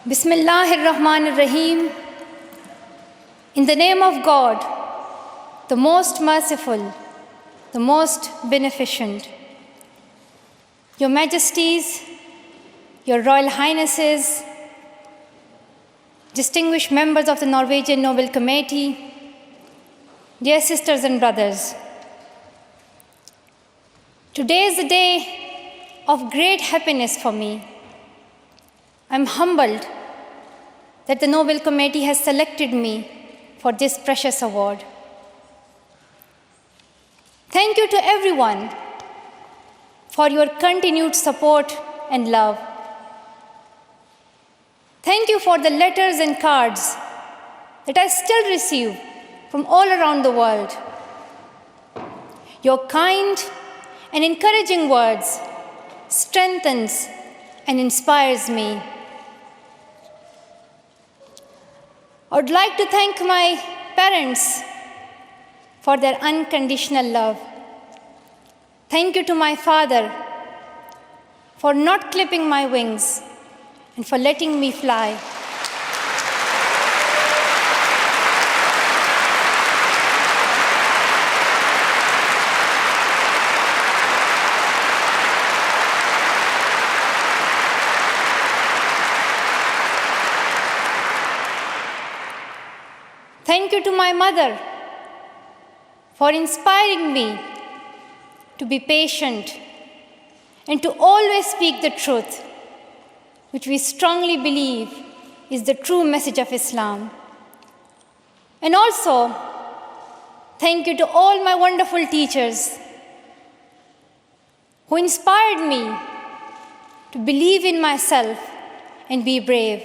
Bismillahir-Rahmanir-Rahim. In the name of God, the most merciful, the most beneficent. Your Majesties, Your Royal Highnesses, distinguished members of the Norwegian Nobel Committee, dear sisters and brothers, today is a day of great happiness for me. I'm humbled that the Nobel Committee has selected me for this precious award. Thank you to everyone for your continued support and love. Thank you for the letters and cards that I still receive from all around the world. Your kind and encouraging words strengthens and inspires me. I would like to thank my parents for their unconditional love. Thank you to my father for not clipping my wings and for letting me fly. Thank you to my mother for inspiring me to be patient and to always speak the truth, which we strongly believe is the true message of Islam. And also, thank you to all my wonderful teachers who inspired me to believe in myself and be brave.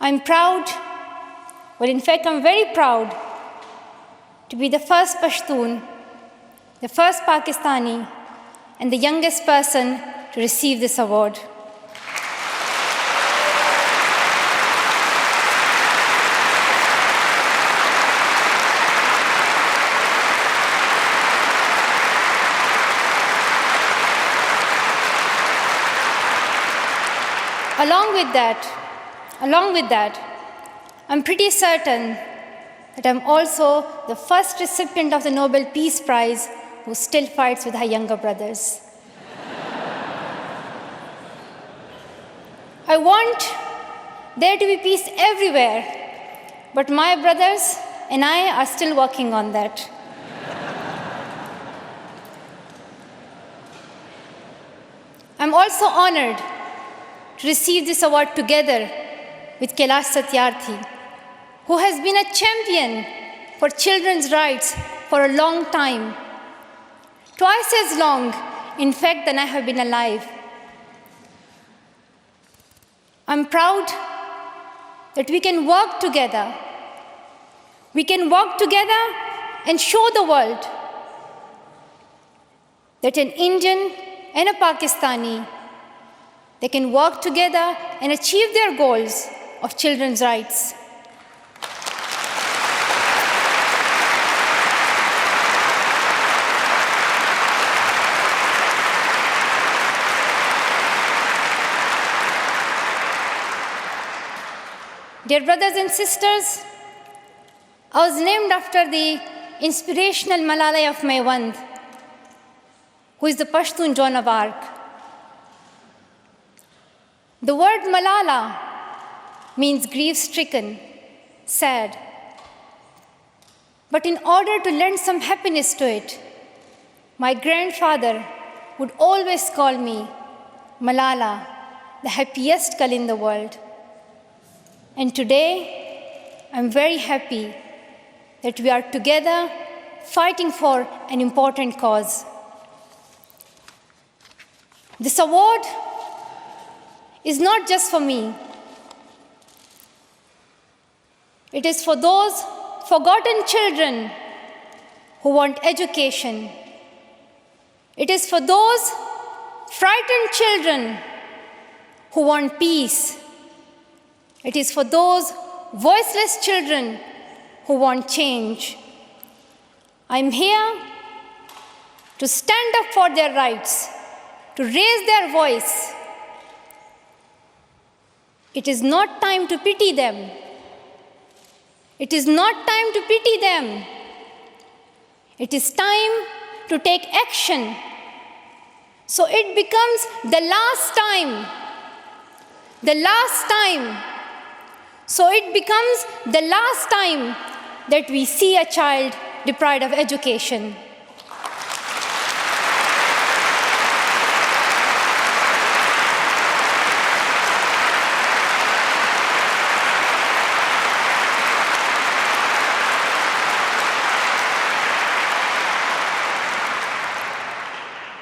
I'm proud. Well, in fact, I'm very proud to be the first Pashtun, the first Pakistani, and the youngest person to receive this award. Along with that, I'm pretty certain that I'm also the first recipient of the Nobel Peace Prize who still fights with her younger brothers. I want there to be peace everywhere, but my brothers and I are still working on that. I'm also honored to receive this award together with Kailash Satyarthi, who has been a champion for children's rights for a long time, twice as long, in fact, than I have been alive. I'm proud that we can work together. We can work together and show the world that an Indian and a Pakistani, they can work together and achieve their goals of children's rights. Dear brothers and sisters, I was named after the inspirational Malala Yousafzai, who is the Pashtun Joan of Arc. The word Malala means grief-stricken, sad. But in order to lend some happiness to it, my grandfather would always call me Malala, the happiest girl in the world. And today, I'm very happy that we are together fighting for an important cause. This award is not just for me. It is for those forgotten children who want education. It is for those frightened children who want peace. It is for those voiceless children who want change. I'm here to stand up for their rights, to raise their voice, It is not time to pity them. It is not time to pity them. It is time to take action. So it becomes the last time. The last time. So it becomes the last time that we see a child deprived of education.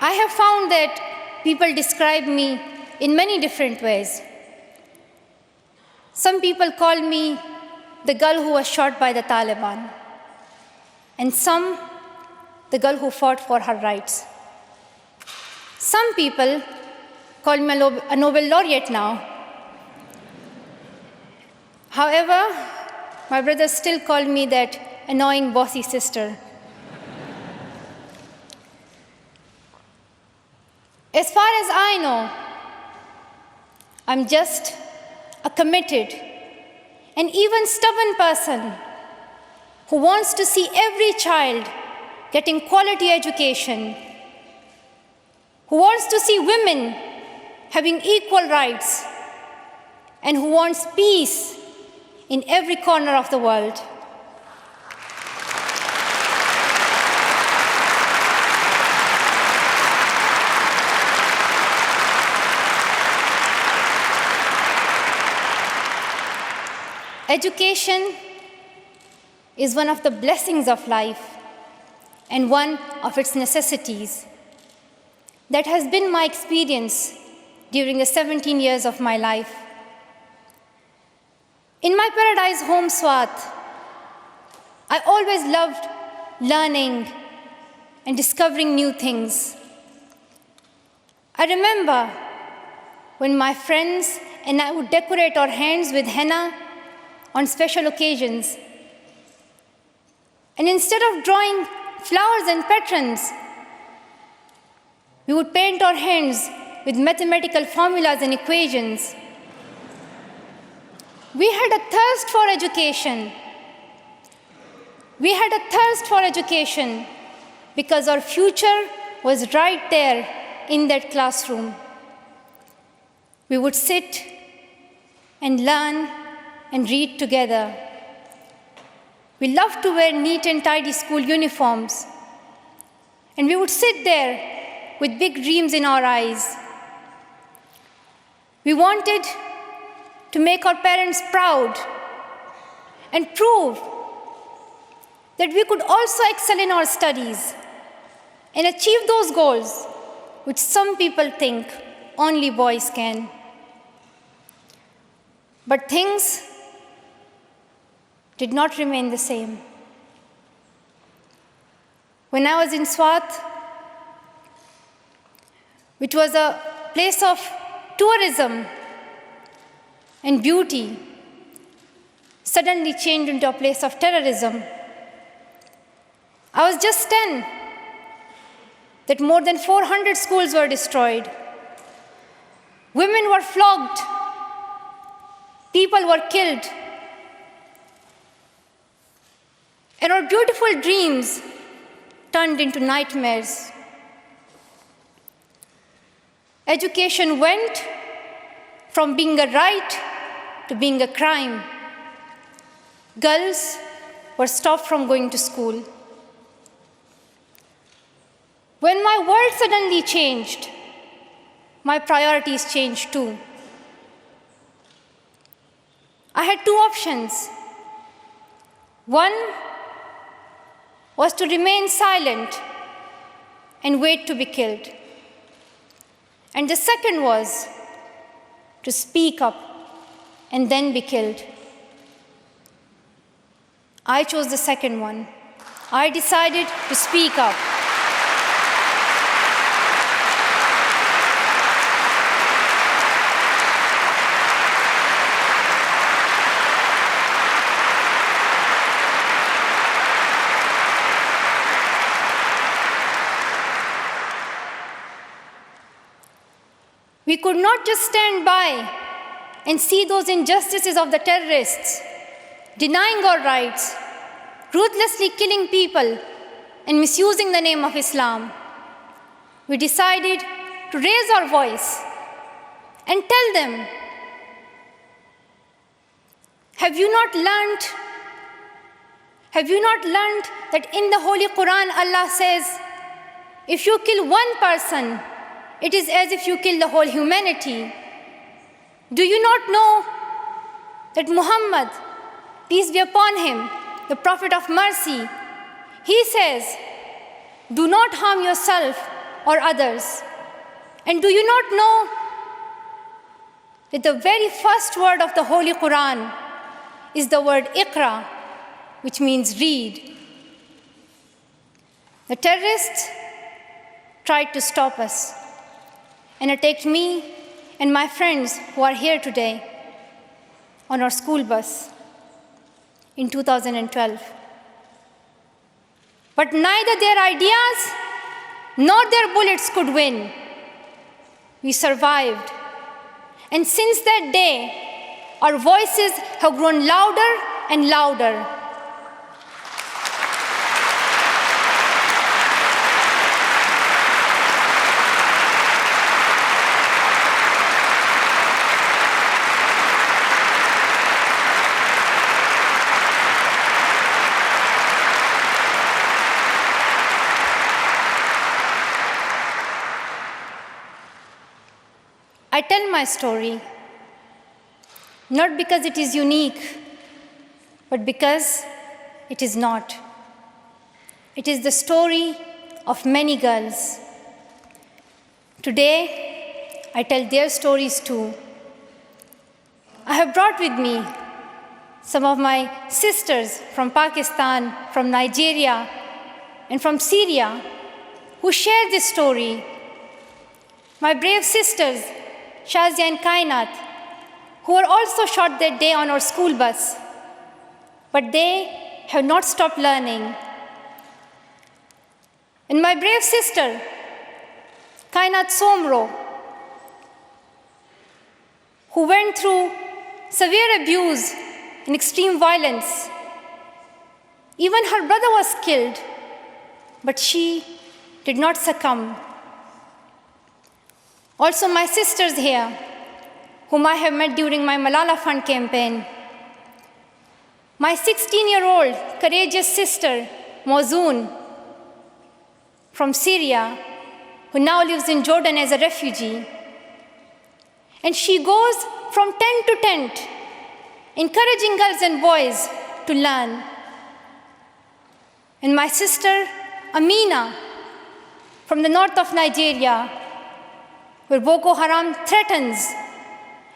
I have found that people describe me in many different ways. Some people call me the girl who was shot by the Taliban, and some the girl who fought for her rights. Some people call me a Nobel laureate now. However, my brothers still call me that annoying bossy sister. As far as I know, I'm just a committed and even stubborn person who wants to see every child getting quality education, who wants to see women having equal rights, and who wants peace in every corner of the world. Education is one of the blessings of life and one of its necessities. That has been my experience during the 17 years of my life. In my paradise home, Swat, I always loved learning and discovering new things. I remember when my friends and I would decorate our hands with henna on special occasions. And instead of drawing flowers and patrons, we would paint our hands with mathematical formulas and equations. We had a thirst for education. We had a thirst for education because our future was right there in that classroom. We would sit and learn and read together. We loved to wear neat and tidy school uniforms. And we would sit there with big dreams in our eyes. We wanted to make our parents proud and prove that we could also excel in our studies and achieve those goals which some people think only boys can. But things did not remain the same. When I was in Swat, which was a place of tourism and beauty, suddenly changed into a place of terrorism. I was just 10, that more than 400 schools were destroyed. Women were flogged. People were killed. And our beautiful dreams turned into nightmares. Education went from being a right to being a crime. Girls were stopped from going to school. When my world suddenly changed, my priorities changed too. I had two options. One was to remain silent and wait to be killed. And the second was to speak up and then be killed. I chose the second one. I decided to speak up. We could not just stand by and see those injustices of the terrorists, denying our rights, ruthlessly killing people, and misusing the name of Islam, we decided to raise our voice and tell them, have you not learned that in the Holy Quran Allah says, if you kill one person, it is as if you kill the whole humanity? Do you not know that Muhammad, peace be upon him, the Prophet of mercy, he says, do not harm yourself or others. And do you not know that the very first word of the Holy Quran is the word Iqra, which means read? The terrorists tried to stop us and attacked me and my friends who are here today on our school bus in 2012. But neither their ideas nor their bullets could win. We survived. And since that day, our voices have grown louder and louder. I tell my story not because it is unique, but because it is not. It is the story of many girls. Today, I tell their stories too. I have brought with me some of my sisters from Pakistan, from Nigeria, and from Syria who share this story. My brave sisters, Shazia and Kainat, who were also shot that day on our school bus, but they have not stopped learning. And my brave sister, Kainat Somro, who went through severe abuse and extreme violence. Even her brother was killed, but she did not succumb. Also my sisters here, whom I have met during my Malala Fund campaign. My 16-year-old courageous sister, Mozoon, from Syria, who now lives in Jordan as a refugee. And she goes from tent to tent, encouraging girls and boys to learn. And my sister, Amina, from the north of Nigeria, where Boko Haram threatens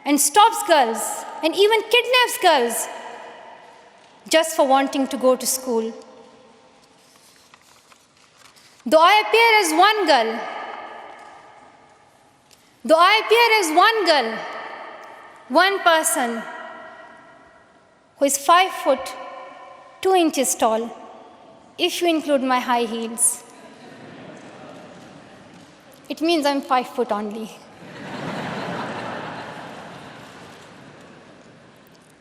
and stops girls and even kidnaps girls just for wanting to go to school. Though I appear as one girl, one person who is 5 foot 2 inches tall, if you include my high heels, it means I'm 5 foot only.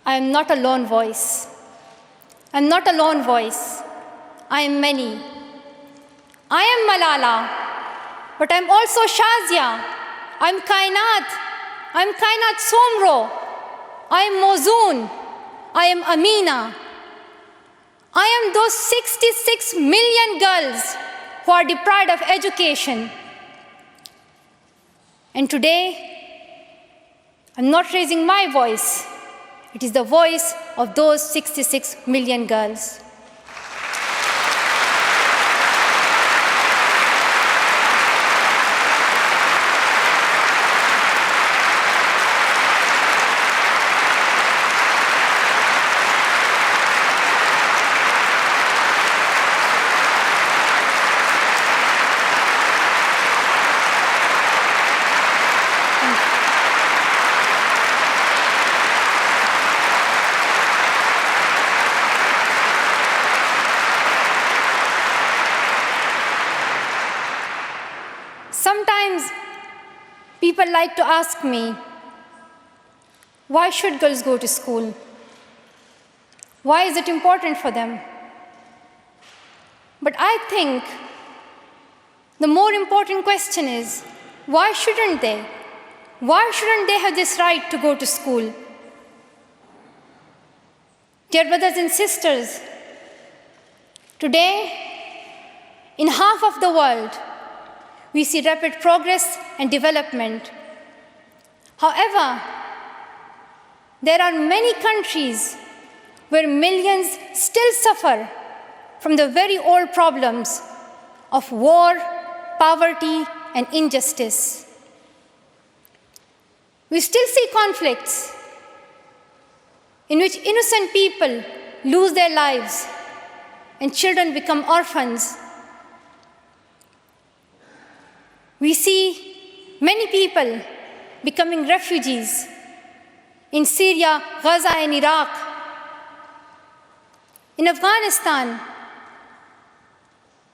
I am not a lone voice. I am many. I am Malala, but I'm also Shazia. I'm Kainat Somro. I am Mozoon. I am Amina. I am those 66 million girls who are deprived of education. And today, I'm not raising my voice. It is the voice of those 66 million girls. Sometimes people like to ask me, Why should girls go to school? Why is it important for them? But I think the more important question is, why shouldn't they? Why shouldn't they have this right to go to school? Dear brothers and sisters, today, in half of the world, we see rapid progress and development. However, there are many countries where millions still suffer from the very old problems of war, poverty, and injustice. We still see conflicts in which innocent people lose their lives and children become orphans. We see many people becoming refugees in Syria, Gaza, and Iraq. In Afghanistan,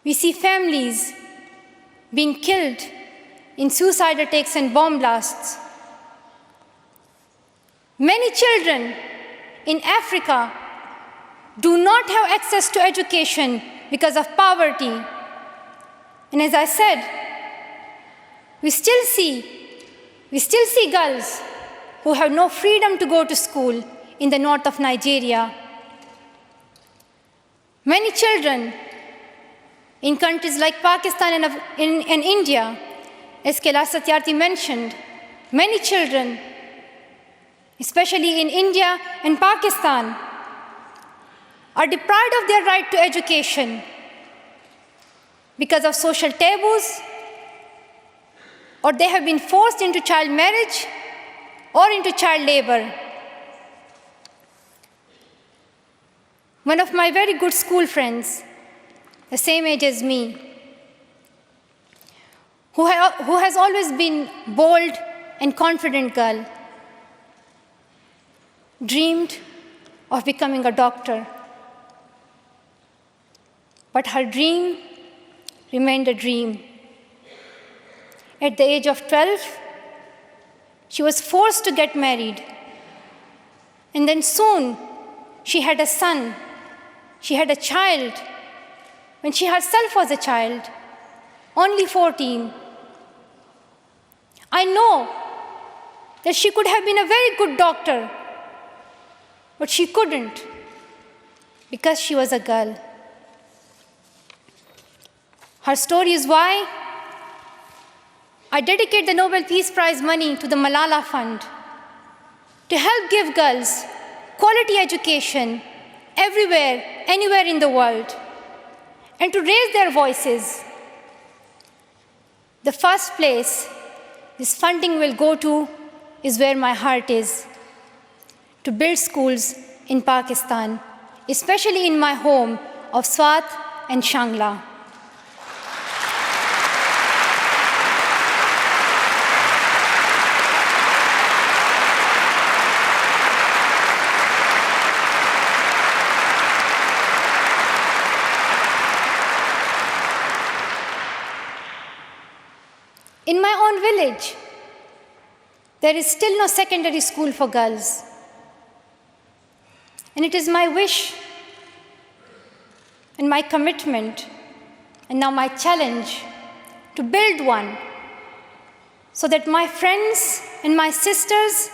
we see families being killed in suicide attacks and bomb blasts. Many children in Africa do not have access to education because of poverty. And as I said, we still see girls who have no freedom to go to school in the north of Nigeria. Many children in countries like Pakistan and India, as Kailash Satyarthi mentioned, many children, especially in India and Pakistan, are deprived of their right to education because of social taboos, or they have been forced into child marriage or into child labor. One of my very good school friends, the same age as me, who has always been bold and confident girl, dreamed of becoming a doctor. But her dream remained a dream. At the age of 12, she was forced to get married. And then soon, she had a son. She had a child when she herself was a child, only 14. I know that she could have been a very good doctor, but she couldn't because she was a girl. Her story is why I dedicate the Nobel Peace Prize money to the Malala Fund to help give girls quality education everywhere, anywhere in the world, and to raise their voices. The first place this funding will go to is where my heart is, to build schools in Pakistan, especially in my home of Swat and Shangla. In my own village, there is still no secondary school for girls. And it is my wish and my commitment, and now my challenge, to build one so that my friends and my sisters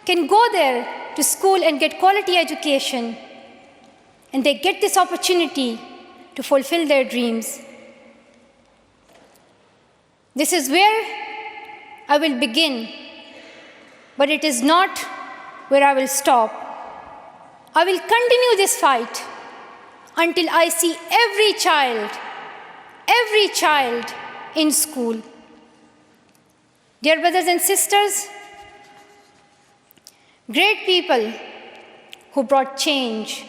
can go there to school and get quality education, and they get this opportunity to fulfill their dreams. This is where I will begin, but it is not where I will stop. I will continue this fight until I see every child in school. Dear brothers and sisters, great people who brought change,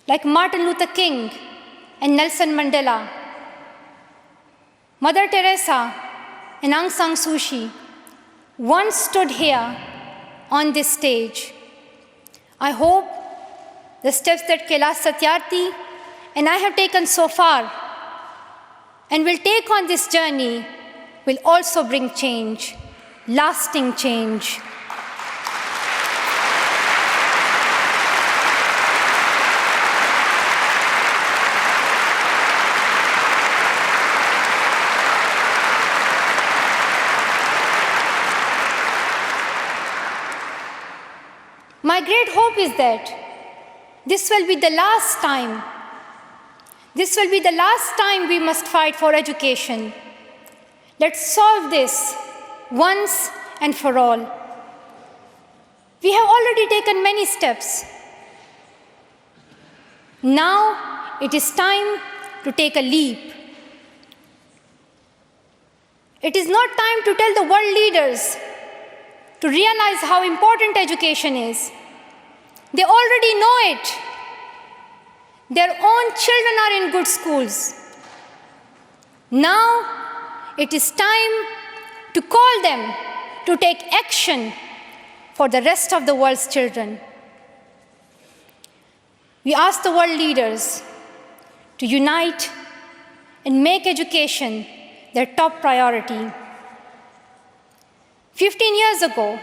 like Martin Luther King and Nelson Mandela, Mother Teresa and Aung San Suu Kyi, once stood here on this stage. I hope the steps that Kailash Satyarthi and I have taken so far and will take on this journey will also bring change, lasting change. my great hope is that this will be the last time. This will be the last time we must fight for education. Let's solve this once and for all. We have already taken many steps. Now it is time to take a leap. It is not time to tell the world leaders to realize how important education is. They already know it. Their own children are in good schools. Now it is time to call them to take action for the rest of the world's children. We ask the world leaders to unite and make education their top priority. 15 years ago,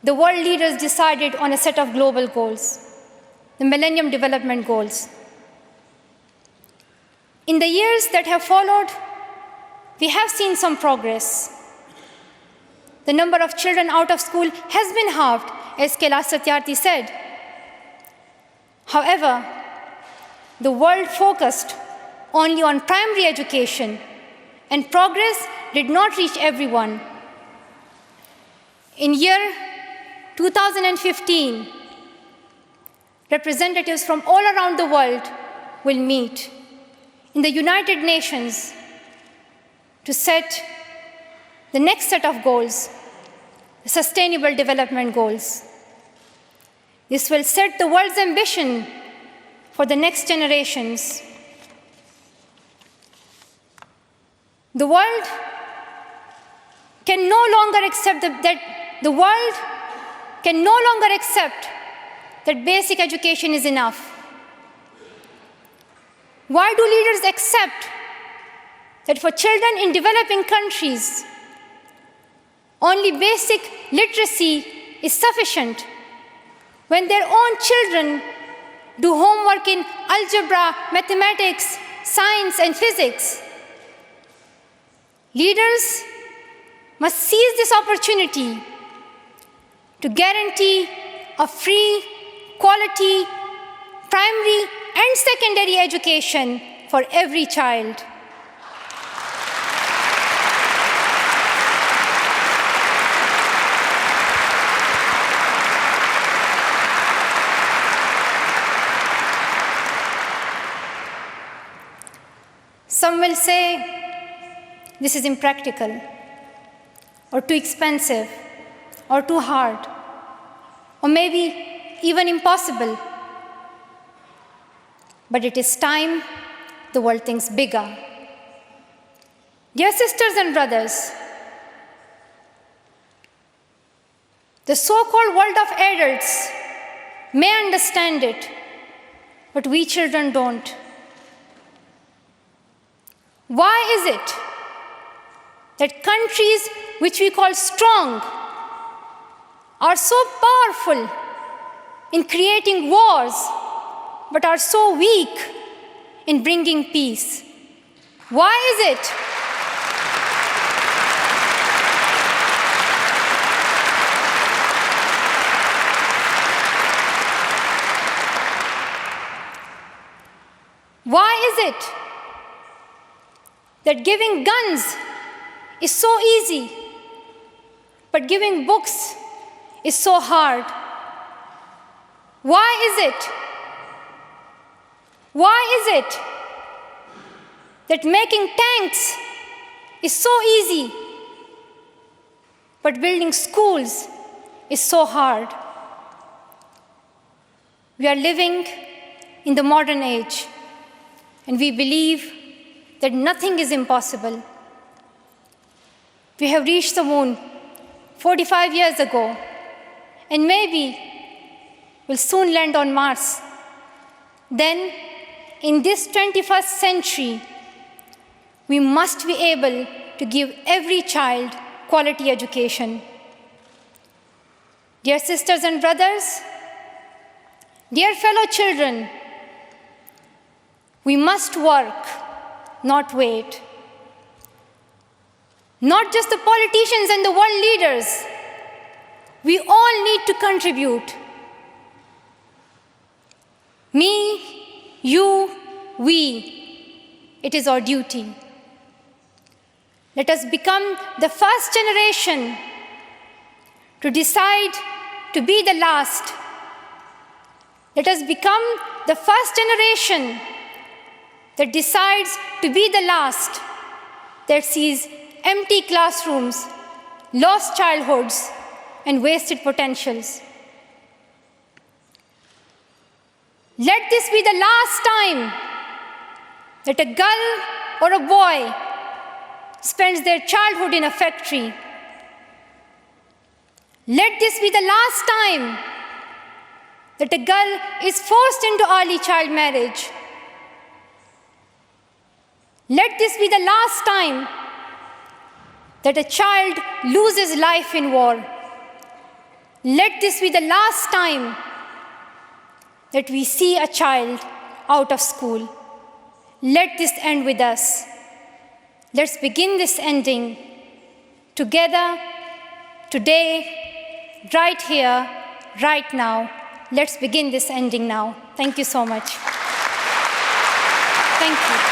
the world leaders decided on a set of global goals, the Millennium Development Goals. In the years that have followed, we have seen some progress. The number of children out of school has been halved, as Kailash Satyarthi said. However, the world focused only on primary education, and progress did not reach everyone. In year 2015, representatives from all around the world will meet in the United Nations to set the next set of goals, the Sustainable Development Goals. This will set the world's ambition for the next generations. The world can no longer accept that basic education is enough. Why do leaders accept that for children in developing countries, only basic literacy is sufficient when their own children do homework in algebra, mathematics, science, and physics? Leaders must seize this opportunity to guarantee a free, quality, primary and secondary education for every child. Some will say this is impractical, or too expensive, or too hard, or maybe even impossible. But it is time the world thinks bigger. Dear sisters and brothers, the so-called world of adults may understand it, but we children don't. Why is it that countries which we call strong are so powerful in creating wars, but are so weak in bringing peace? Why is it? Why is it that giving guns is so easy, but giving books is so hard? Why is it? Why is it that making tanks is so easy, but building schools is so hard? We are living in the modern age, and we believe that nothing is impossible. We have reached the moon 45 years ago, and maybe we'll soon land on Mars. Then, in this 21st century, we must be able to give every child quality education. Dear sisters and brothers, dear fellow children, we must work, not wait. Not just the politicians and the world leaders, We all need to contribute. Me, you, we. It is our duty. Let us become the first generation to decide to be the last. Let us become the first generation that decides to be the last, that sees empty classrooms, lost childhoods, and wasted potentials. Let this be the last time that a girl or a boy spends their childhood in a factory. Let this be the last time that a girl is forced into early child marriage. Let this be the last time that a child loses life in war. Let this be the last time that we see a child out of school. Let this end with us. Let's begin this ending together, today, right here, right now. Let's begin this ending now. Thank you so much. Thank you.